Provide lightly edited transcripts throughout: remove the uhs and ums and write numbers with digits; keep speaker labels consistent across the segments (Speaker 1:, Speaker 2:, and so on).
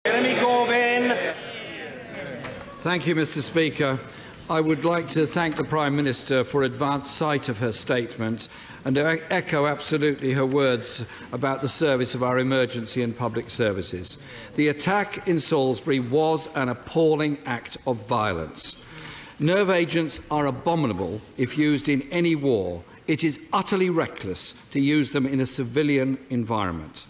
Speaker 1: Jeremy Corbyn.
Speaker 2: Thank you, Mr. Speaker. I would like to thank the Prime Minister for advance sight of her statement and to echo absolutely her words about the service of our emergency and public services. The attack in Salisbury was an appalling act of violence. Nerve agents are abominable if used in any war. It is utterly reckless to use them in a civilian environment.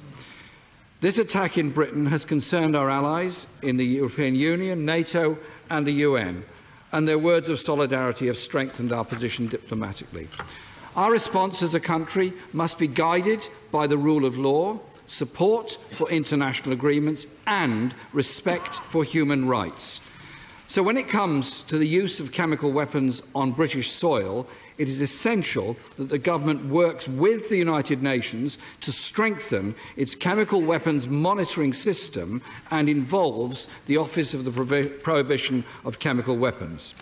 Speaker 2: This attack in Britain has concerned our allies in the European Union, NATO and the UN, and their words of solidarity have strengthened our position diplomatically. Our response as a country must be guided by the rule of law, support for international agreements and respect for human rights. So when it comes to the use of chemical weapons on British soil, it is essential that the government works with the United Nations to strengthen its chemical weapons monitoring system and involves the Office of the Prohibition of Chemical Weapons.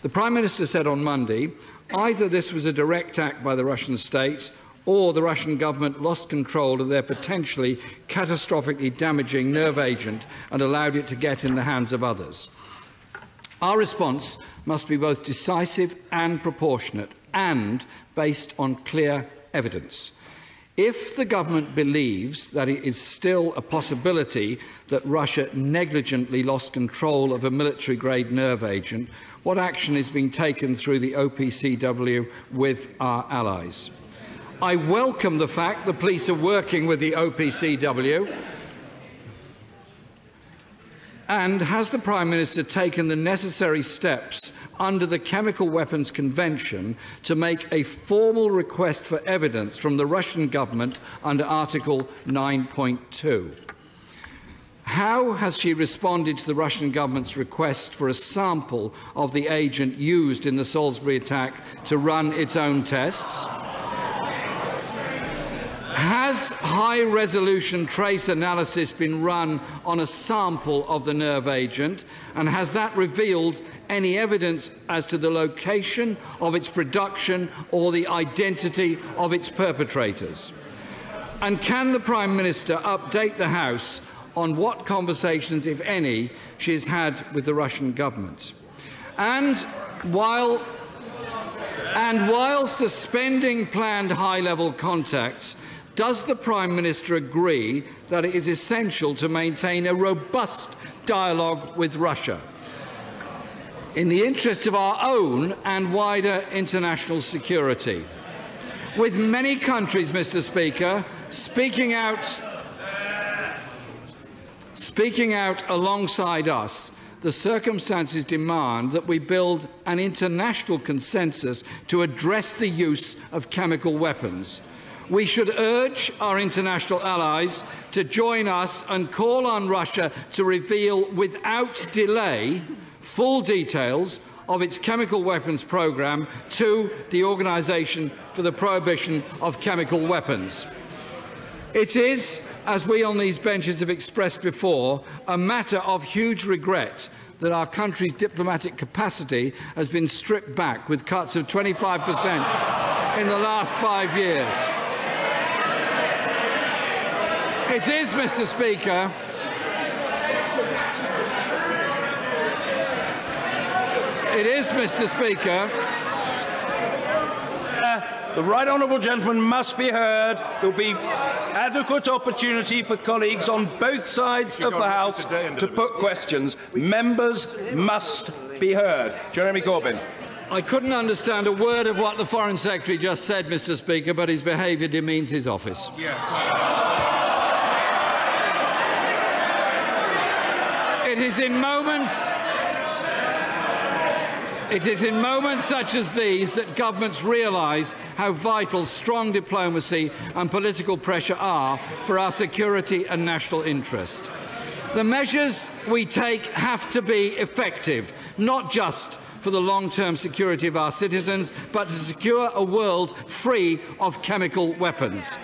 Speaker 2: The Prime Minister said on Monday, either this was a direct act by the Russian state or the Russian government lost control of their potentially catastrophically damaging nerve agent and allowed it to get in the hands of others. Our response must be both decisive and proportionate and based on clear evidence. If the government believes that it is still a possibility that Russia negligently lost control of a military-grade nerve agent, what action is being taken through the OPCW with our allies? I welcome the fact the police are working with the OPCW. And has the Prime Minister taken the necessary steps under the Chemical Weapons Convention to make a formal request for evidence from the Russian government under Article 9.2? How has she responded to the Russian government's request for a sample of the agent used in the Salisbury attack to run its own tests? Has high-resolution trace analysis been run on a sample of the nerve agent, and has that revealed any evidence as to the location of its production or the identity of its perpetrators? And can the Prime Minister update the House on what conversations, if any, she has had with the Russian government? And while suspending planned high-level contacts, does the Prime Minister agree that it is essential to maintain a robust dialogue with Russia in the interest of our own and wider international security? With many countries, Mr. Speaker, speaking out alongside us, the circumstances demand that we build an international consensus to address the use of chemical weapons. We should urge our international allies to join us and call on Russia to reveal without delay full details of its chemical weapons programme to the Organisation for the Prohibition of Chemical Weapons. It is, as we on these benches have expressed before, a matter of huge regret that our country's diplomatic capacity has been stripped back with cuts of 25% in the last 5 years. It is, Mr. Speaker,
Speaker 1: The right honourable gentleman must be heard. There will be adequate opportunity for colleagues on both sides of the House to put questions. Members must be heard. Jeremy Corbyn.
Speaker 2: I couldn't understand a word of what the Foreign Secretary just said, Mr. Speaker, but his behaviour demeans his office. It is in moments such as these that governments realise how vital strong diplomacy and political pressure are for our security and national interest. The measures we take have to be effective, not just for the long-term security of our citizens, but to secure a world free of chemical weapons.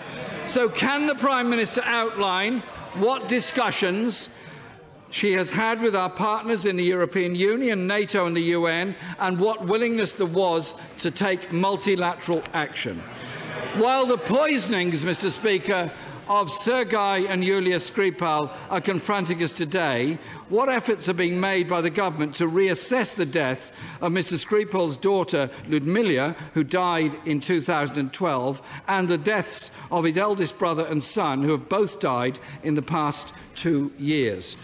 Speaker 2: So can the Prime Minister outline what discussions she has had with our partners in the European Union, NATO and the UN, and what willingness there was to take multilateral action? While the poisonings, Mr. Speaker, of Sergei and Yulia Skripal are confronting us today, what efforts are being made by the government to reassess the death of Mr. Skripal's daughter Ludmila, who died in 2012, and the deaths of his eldest brother and son, who have both died in the past 2 years?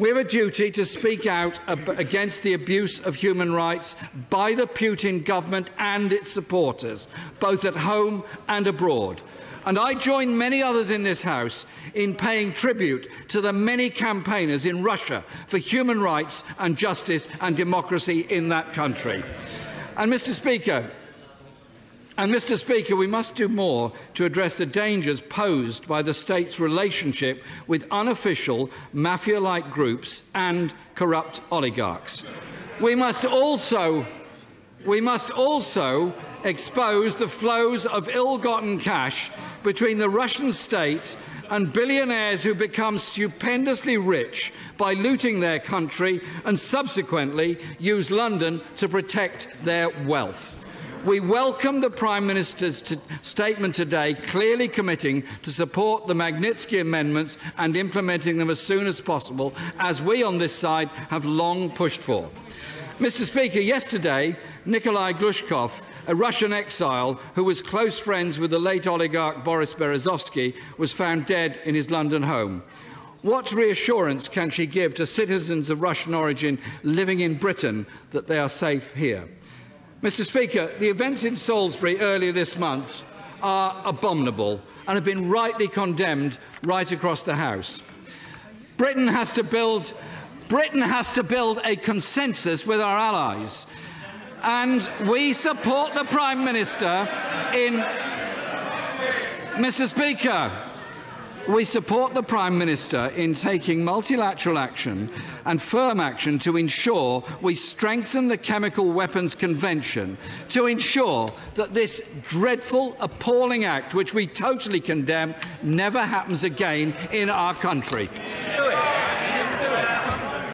Speaker 2: We have a duty to speak out against the abuse of human rights by the Putin government and its supporters, both at home and abroad. And I join many others in this House in paying tribute to the many campaigners in Russia for human rights and justice and democracy in that country. And Mr. Speaker, we must do more to address the dangers posed by the state's relationship with unofficial mafia-like groups and corrupt oligarchs. We must also expose the flows of ill-gotten cash between the Russian state and billionaires who become stupendously rich by looting their country and subsequently use London to protect their wealth. We welcome the Prime Minister's statement today, clearly committing to support the Magnitsky amendments and implementing them as soon as possible, as we on this side have long pushed for. Mr. Speaker, yesterday, Nikolai Glushkov, a Russian exile who was close friends with the late oligarch Boris Berezovsky, was found dead in his London home. What reassurance can she give to citizens of Russian origin living in Britain that they are safe here? Mr. Speaker, the events in Salisbury earlier this month are abominable and have been rightly condemned right across the House. Britain has to build a consensus with our allies, and we support the Prime Minister in... Mr. Speaker, we support the Prime Minister in taking multilateral action and firm action to ensure we strengthen the Chemical Weapons Convention, to ensure that this dreadful, appalling act, which we totally condemn, never happens again in our country.